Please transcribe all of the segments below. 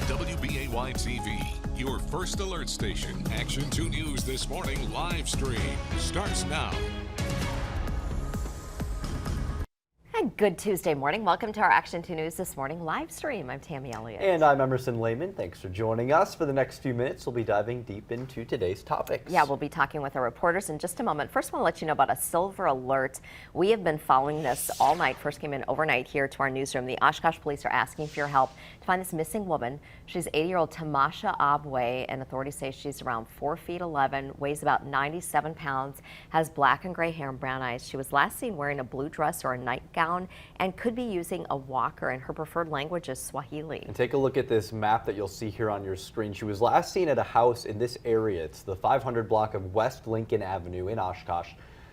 WBAY TV, your first alert station. Action 2 News This Morning live stream starts now. And good Tuesday morning. Welcome to our Action 2 News This Morning live stream. I'm Tammy Elliott. And I'm Emerson Lehman. Thanks for joining us. For the next few minutes, we'll be diving deep into today's topics. Yeah, we'll be talking with our reporters in just a moment. First, I want to let you know about a silver alert. We have been following this all night. First came in overnight here to our newsroom. The Oshkosh police are asking for your help to find this missing woman. She's 80-year-old Tamasha WBAY, and authorities say she's around 4 feet 11, weighs about 97 pounds, has black and gray hair and brown eyes. She was last seen wearing a blue dress or a nightgown and could be using a walker, and her preferred language is Swahili. And take a look at this map that you'll see here on your screen. She was last seen at a house in this area. It's the 500 block of West Lincoln Avenue in Oshkosh.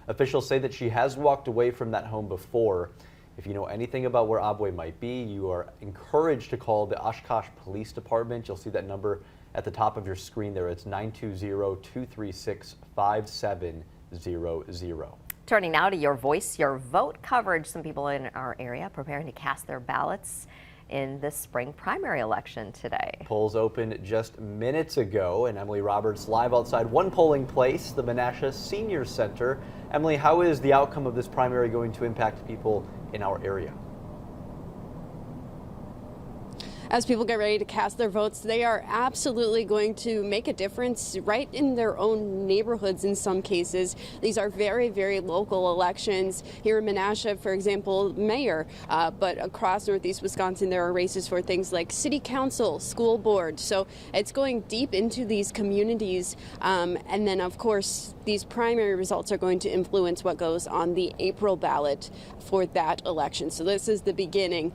Officials say that she has walked away from that home before. If you know anything about where WBAY might be, you are encouraged to call the Oshkosh Police Department. You'll see that number at the top of your screen there. It's 920-236-5700. Turning now to Your Voice, Your Vote coverage. Some people in our area preparing to cast their ballots in this spring primary election today. Polls opened just minutes ago, and Emily Roberts live outside one polling place, the Menasha Senior Center. Emily, how is the outcome of this primary going to impact people in our area? As people get ready to cast their votes, they are absolutely going to make a difference right in their own neighborhoods in some cases. These are very, very local elections. Here in Menasha, for example, mayor, but across Northeast Wisconsin, there are races for things like city council, school board. So it's going deep into these communities. And then, of course, these primary results are going to influence what goes on the April ballot for that election. So this is the beginning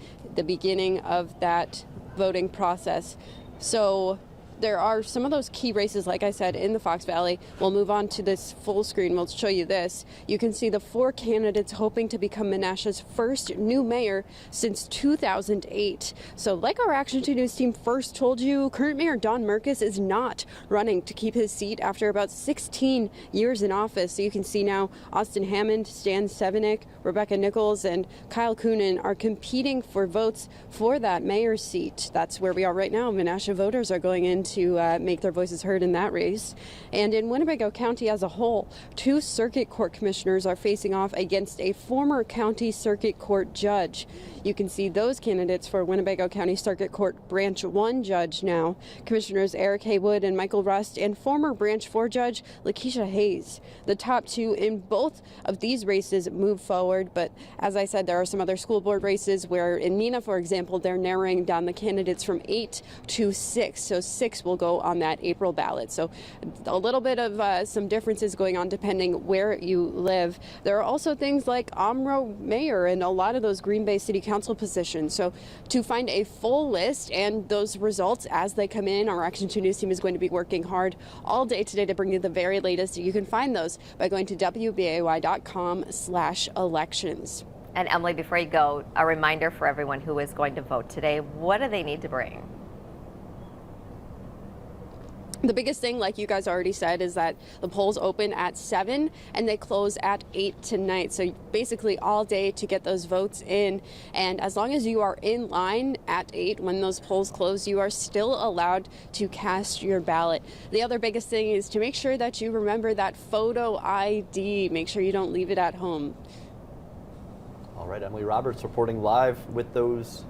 of that voting process. So there are some of those key races, like I said, in the Fox Valley. We'll move on to this full screen. We'll show you this. You can see the 4 candidates hoping to become Menasha's first new mayor since 2008. So like our Action 2 News team first told you, current Mayor Don Merkes is not running to keep his seat after about 16 years in office. So you can see now Austin Hammond, Stan Sevenick, Rebecca Nichols, and Kyle Coonan are competing for votes for that mayor's seat. That's where we are right now. Menasha voters are going in to make their voices heard in that race. And in Winnebago County as a whole, 2 circuit court commissioners are facing off against a former county circuit court judge. You can see those candidates for Winnebago County Circuit Court Branch 1 judge now, Commissioners Eric Haywood and Michael Rust, and former Branch 4 judge Lakeisha Hayes. The top 2 in both of these races move forward, but as I said, there are some other school board races where in Neenah, for example, they're narrowing down the candidates from 8 to 6. So 6 will go on that April ballot. So a little bit of some differences going on depending where you live. There are also things like Omro mayor and a lot of those Green Bay City Council positions. So to find a full list and those results as they come in, our Action 2 News team is going to be working hard all day today to bring you the very latest. You can find those by going to WBAY.com/elections. And Emily, before you go, a reminder for everyone who is going to vote today, what do they need to bring? The biggest thing, like you guys already said, is that the polls open at 7 and they close at 8 tonight. So basically all day to get those votes in. And as long as you are in line at 8 when those polls close, you are still allowed to cast your ballot. The other biggest thing is to make sure that you remember that photo ID. Make sure you don't leave it at home. All right, Emily Roberts reporting live with those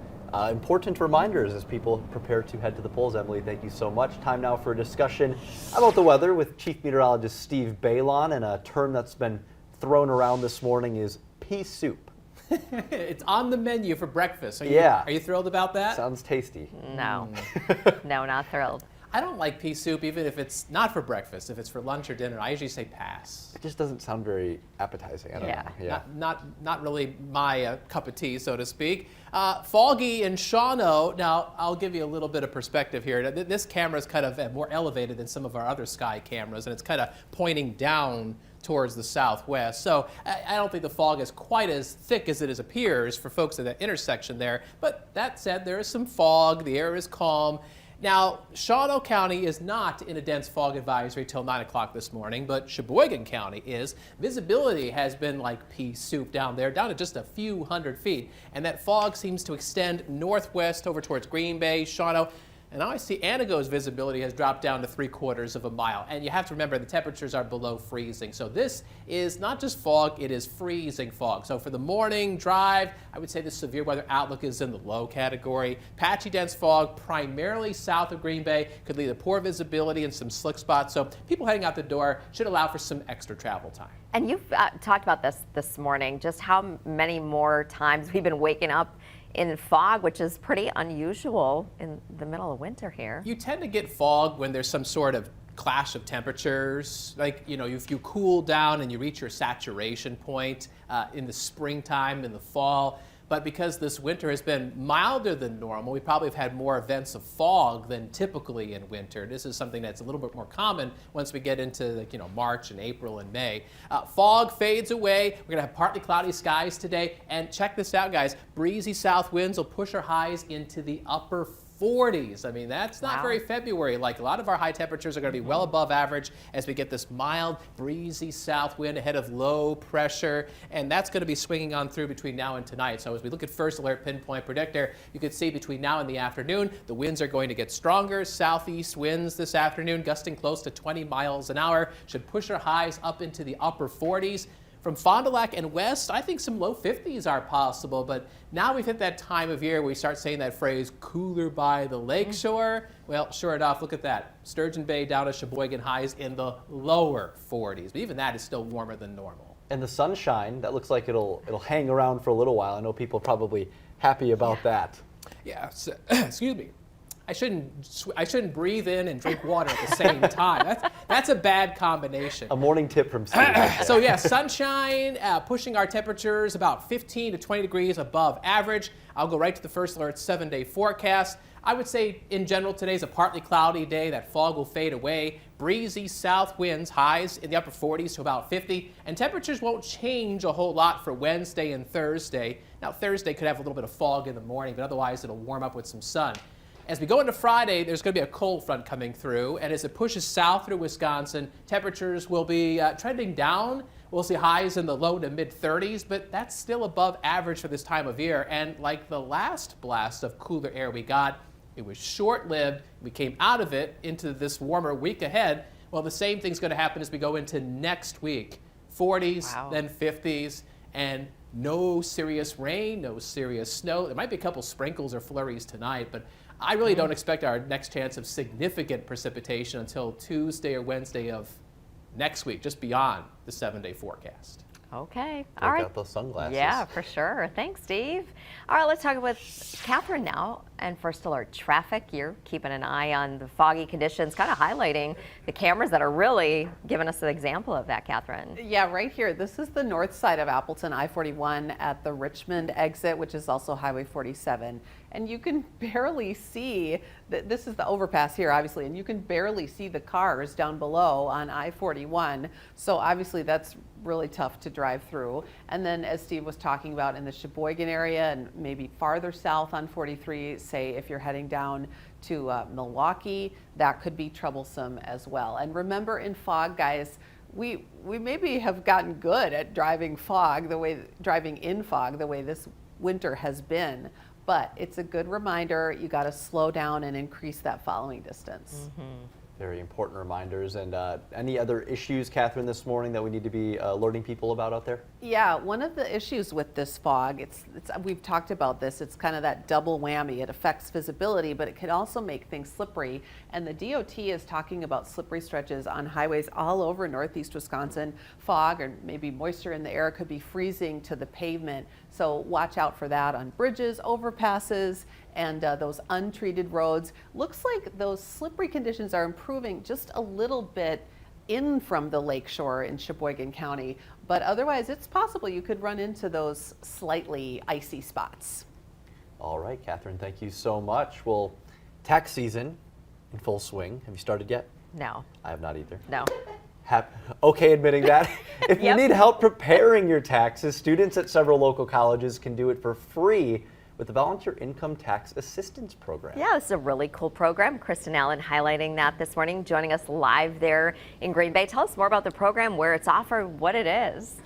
important reminders as people prepare to head to the polls. Emily, thank you so much. Time now for a discussion about the weather with Chief Meteorologist Steve Balon, and a term that's been thrown around this morning is pea soup. It's on the menu for breakfast. Are you thrilled about that? Sounds tasty. No. No, not thrilled. I don't like pea soup even if it's not for breakfast. If it's for lunch or dinner, I usually say pass. It just doesn't sound very appetizing. I don't know. Yeah. Not really my cup of tea, so to speak. Foggy in Shawano. Now, I'll give you a little bit of perspective here. This camera is kind of more elevated than some of our other sky cameras, and it's kind of pointing down towards the southwest. So I don't think the fog is quite as thick as it appears for folks at that intersection there. But that said, there is some fog. The air is calm. Now, Shawano County is not in a dense fog advisory till 9 o'clock this morning, but Sheboygan County is. Visibility has been like pea soup down there, down to just a few hundred feet. And that fog seems to extend northwest over towards Green Bay, Shawano. And now I see Anago's visibility has dropped down to 3/4 of a mile. And you have to remember the temperatures are below freezing. So this is not just fog, it is freezing fog. So for the morning drive, I would say the severe weather outlook is in the low category. Patchy dense fog primarily south of Green Bay could lead to poor visibility and some slick spots. So people heading out the door should allow for some extra travel time. And you've talked about this morning, just how many more times we've been waking up in fog, which is pretty unusual in the middle of winter here. You tend to get fog when there's some sort of clash of temperatures. Like, you know, if you cool down and you reach your saturation point in the springtime, in the fall. But because this winter has been milder than normal, we probably have had more events of fog than typically in winter. This is something that's a little bit more common once we get into, like, you know, March and April and May. Fog fades away. We're going to have partly cloudy skies today. And check this out, guys. Breezy south winds will push our highs into the upper 40s. I mean, that's not very February. Like, a lot of our high temperatures are going to be well above average as we get this mild, breezy south wind ahead of low pressure, and that's going to be swinging on through between now and tonight. So as we look at First Alert Pinpoint Predictor, you can see between now and the afternoon, the winds are going to get stronger. Southeast winds this afternoon, gusting close to 20 miles an hour, should push our highs up into the upper 40s. From Fond du Lac and west, I think some low 50s are possible, but now we've hit that time of year where we start saying that phrase, cooler by the lakeshore. Well, sure enough, look at that. Sturgeon Bay down to Sheboygan highs in the lower 40s, but even that is still warmer than normal. And the sunshine, that looks like it'll hang around for a little while. I know people are probably happy about that. Yeah, so, excuse me. I shouldn't breathe in and drink water at the same time. That's a bad combination. A morning tip from Steve. So yeah, sunshine, pushing our temperatures about 15 to 20 degrees above average. I'll go right to the First Alert 7-day forecast. I would say in general today's a partly cloudy day. That fog will fade away. Breezy south winds, highs in the upper 40s to about 50. And temperatures won't change a whole lot for Wednesday and Thursday. Now Thursday could have a little bit of fog in the morning, but otherwise it'll warm up with some sun. As we go into Friday, there's going to be a cold front coming through, and as it pushes south through Wisconsin, temperatures will be trending down. We'll see highs in the low to mid 30s, but that's still above average for this time of year. And like the last blast of cooler air we got, it was short-lived. We came out of it into this warmer week ahead. Well, the same thing's going to happen as we go into next week. 40s, then 50s, and no serious rain, no serious snow. There might be a couple sprinkles or flurries tonight, but I really don't expect our next chance of significant precipitation until Tuesday or Wednesday of next week, just beyond the 7-day forecast. Okay. All right. Break out those sunglasses. Yeah, for sure. Thanks, Steve. All right, let's talk with Catherine now and First Alert Traffic. You're keeping an eye on the foggy conditions, kind of highlighting the cameras that are really giving us an example of that, Catherine. Yeah, right here. This is the north side of Appleton, I-41 at the Richmond exit, which is also Highway 47. And you can barely see, this is the overpass here, obviously, and you can barely see the cars down below on I-41. So obviously that's really tough to drive through. And then as Steve was talking about in the Sheboygan area and maybe farther south on 43, say if you're heading down to Milwaukee, that could be troublesome as well. And remember in fog, guys, we maybe have gotten good at driving in fog the way this winter has been. But it's a good reminder, you got to slow down and increase that following distance. Very important reminders. And any other issues, Catherine, this morning that we need to be alerting people about out there? Yeah, one of the issues with this fog, we've talked about this, it's kind of that double whammy. It affects visibility, but it can also make things slippery. And the DOT is talking about slippery stretches on highways all over northeast Wisconsin. Fog or maybe moisture in the air could be freezing to the pavement. So watch out for that on bridges, overpasses, and those untreated roads. Looks like those slippery conditions are improving just a little bit in from the lakeshore in Sheboygan County, but otherwise it's possible you could run into those slightly icy spots. All right, Catherine, thank you so much. Well, tax season in full swing. Have you started yet? No. I have not either. No. Okay admitting that. If you need help preparing your taxes, students at several local colleges can do it for free with the Volunteer Income Tax Assistance Program. Yeah, this is a really cool program. Kristen Allen highlighting that this morning, joining us live there in Green Bay. Tell us more about the program, where it's offered, what it is.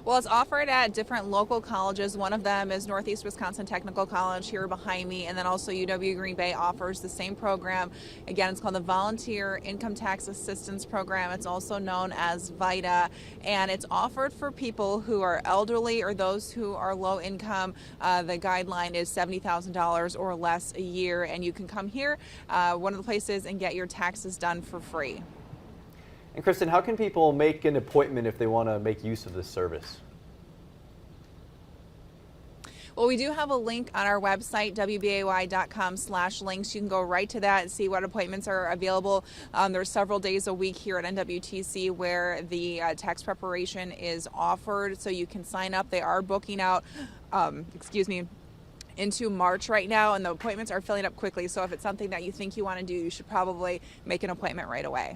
Well, it's offered at different local colleges. One of them is Northeast Wisconsin Technical College here behind me, and then also UW Green Bay offers the same program. Again, it's called the Volunteer Income Tax Assistance Program. It's also known as VITA, and it's offered for people who are elderly or those who are low income. The guideline is $70,000 or less a year, and you can come here, one of the places, and get your taxes done for free. And Kristen, how can people make an appointment if they want to make use of this service? Well, we do have a link on our website, WBAY.com/links. You can go right to that and see what appointments are available. There's several days a week here at NWTC where the tax preparation is offered, so you can sign up. They are booking out, into March right now, and the appointments are filling up quickly. So if it's something that you think you want to do, you should probably make an appointment right away.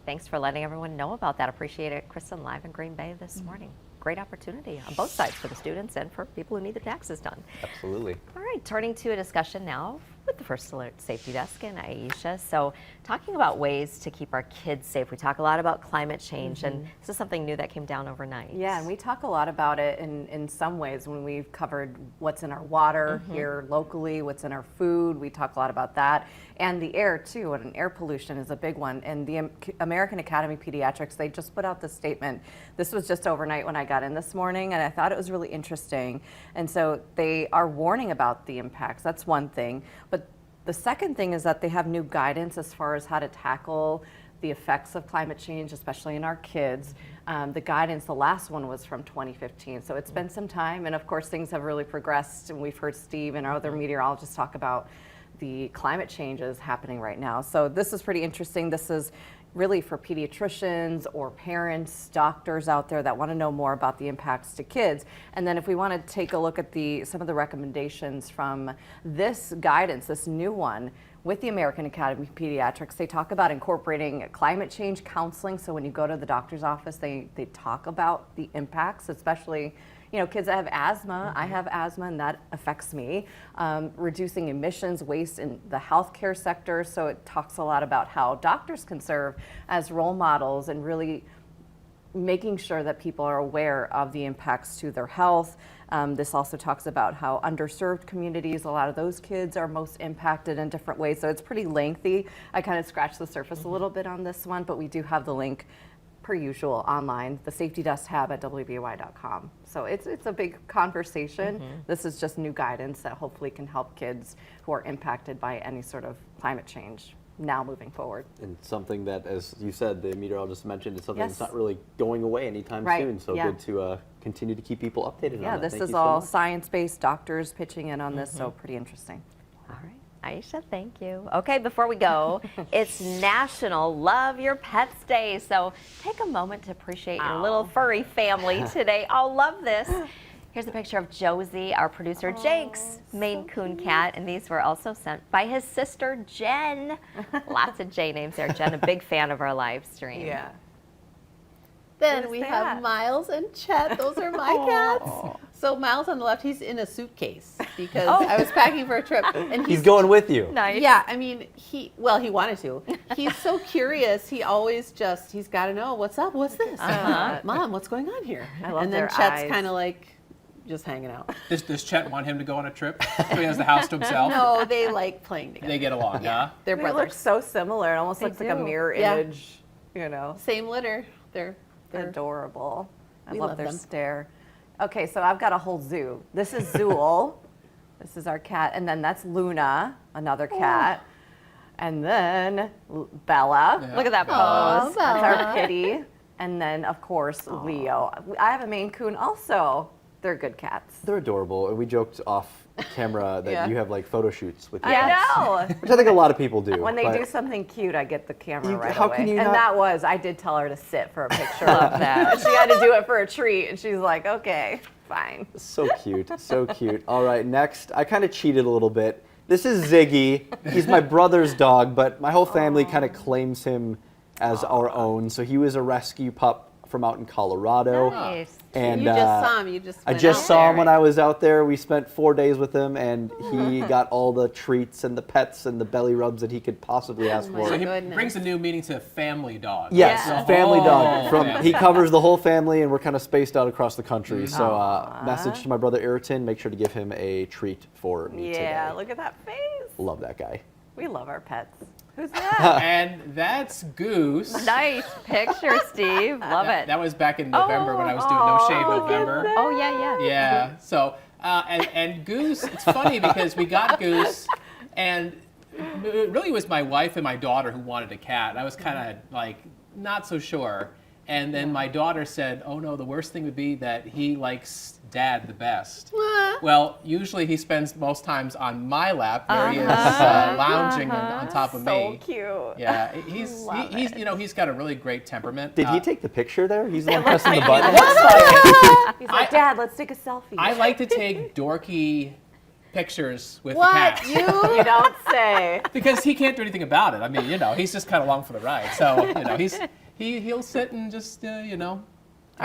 Thanks for letting everyone know about that. Appreciate it. Kristen, live in Green Bay this morning. Great opportunity on both sides for the students and for people who need their taxes done. Absolutely. All right, turning to a discussion now with the First Alert Safety Desk and Aisha. So talking about ways to keep our kids safe. We talk a lot about climate change, and this is something new that came down overnight. Yeah, and we talk a lot about it in some ways when we've covered what's in our water here locally, what's in our food. We talk a lot about that. And the air, too, and air pollution is a big one. And the American Academy of Pediatrics, they just put out this statement. This was just overnight when I got in this morning, and I thought it was really interesting. And so they are warning about the impacts. That's one thing. But the second thing is that they have new guidance as far as how to tackle the effects of climate change, especially in our kids. The guidance, the last one was from 2015. So it's been some time, and of course things have really progressed, and we've heard Steve and our other meteorologists talk about the climate changes happening right now. So this is pretty interesting. This is really for pediatricians or parents, doctors out there that want to know more about the impacts to kids. And then if we want to take a look at some of the recommendations from this guidance, this new one with the American Academy of Pediatrics, they talk about incorporating climate change counseling. So when you go to the doctor's office, they talk about the impacts, especially kids that have asthma. I have asthma, and that affects me. Reducing emissions, waste in the healthcare sector. So it talks a lot about how doctors can serve as role models and really making sure that people are aware of the impacts to their health. This also talks about how underserved communities, a lot of those kids are most impacted in different ways. So it's pretty lengthy. I kind of scratched the surface a little bit on this one, but we do have the link per usual online, the Safety Desk tab at WBAY.com. So it's a big conversation. This is just new guidance that hopefully can help kids who are impacted by any sort of climate change now moving forward. And something that, as you said, the meteorologist mentioned, is something Yes. that's not really going away anytime Right, soon. So yeah. good to continue to keep people updated on Yeah, that. this Thank is you so all much. science-based, doctors pitching in on this, so pretty interesting. All right. Aisha, thank you. Okay, before we go, it's National Love Your Pets Day. So take a moment to appreciate your little furry family today. I'll love this. Here's a picture of Josie, our producer Jake's Maine Coon cat, and these were also sent by his sister Jen. Lots of J names there. Jen, a big fan of our live stream. Yeah. What Then is we that? have Miles and Chet. Those are my cats. So Miles on the left, he's in a suitcase because I was packing for a trip, and He's going with you. Nice. Yeah, I mean, he wanted to. He's so curious. He always he's got to know what's up. What's this? Mom, what's going on here? I love and then their Chet's eyes. kind of like just hanging out. Does Chet want him to go on a trip so he has the house to himself? No, they like playing together. They get along, huh? They're They look brothers. so similar. It almost They looks like a do. mirror Yeah. image, Same litter. They're adorable. I We love love their them. stare. Okay, so I've got a whole zoo. This is Zool. This is our cat. And then that's Luna, another cat. And then Bella. Yeah. Look at that Aw, pose. That's Bella. our kitty. And then, of course, Leo. I have a Maine Coon also. They're good cats. They're adorable, and we joked off camera that Yeah. you have like photo shoots with your I pets, know. which I think a lot of people do. When they but do something cute, I get the camera right how away. can you and not- I did tell her to sit for a picture of that. She had to do it for a treat, and she's like, okay, fine. So cute, so cute. All right, next, I kind of cheated a little bit. This is Ziggy. He's my brother's dog, but my whole family kind of claims him as our own. So he was a rescue pup from out in Colorado. Nice. And you just saw him. You just I went just out saw there, him when right? I was out there. We spent 4 days with him, and he got all the treats and the pets and the belly rubs that he could possibly ask for. So he Goodness. brings a new meaning to family dog. Yes, Yeah. family Oh, dog. family. He covers the whole family, and we're kind of spaced out across the country. So, message to my brother Ayrton: make sure to give him a treat for me Yeah, today. look at that face. Love that guy. We love our pets. Who's that? And that's Goose. Nice picture, Steve. Love it. That was back in November when I was doing No Shave November. Oh, yeah. Yeah. So, and Goose, it's funny because we got Goose, and it really was my wife and my daughter who wanted a cat. I was kind of like not so sure. And then my daughter said, "Oh no, the worst thing would be that he likes Dad the best." Well, usually he spends most times on my lap, where he is lounging on top of So me. cute. Yeah, he's he's got a really great temperament. Did he take the picture there? He's the one pressing the button. He's like, Dad, let's take a selfie. I like to take dorky pictures with the What? cats. You don't say. Because he can't do anything about it. I mean, he's just kind of along for the ride. So, he'll sit and just, Are have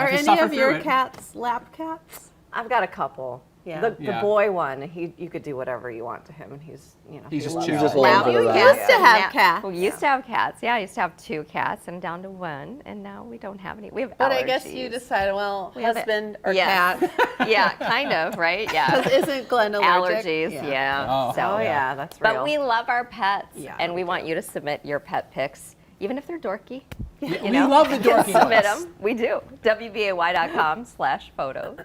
to any suffer of your through it. cats lap cats? I've got a couple. Yeah. The Yeah. boy one, you could do whatever you want to him, and he's He's just loves chill. it. He's just along for the You ride. used to have cats. We used to have cats. Yeah, I used to have 2 cats and down to 1, and now we don't have any. We have But allergies. I guess you decided, well, have it. husband or Yes. cat. Yeah, kind of, right? Yeah. Because isn't Glenn allergic? Allergies, yeah. Oh. So, Oh yeah, that's real. But we love our pets, Yeah, and we we want you to submit your pet pics, even if they're dorky. Yeah, You we know? love the dorky Submit ones. them. We do. WBAY.com/photos.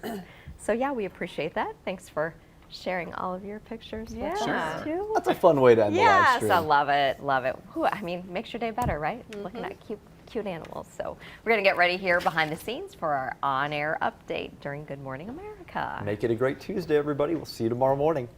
So yeah, we appreciate that. Thanks for sharing all of your pictures with Sure. us too. That's a fun way to end the live Yes, stream. I love it. Love it. Whew, I mean, makes your day better, right? Looking at cute animals. So we're gonna get ready here behind the scenes for our on-air update during Good Morning America. Make it a great Tuesday, everybody. We'll see you tomorrow morning.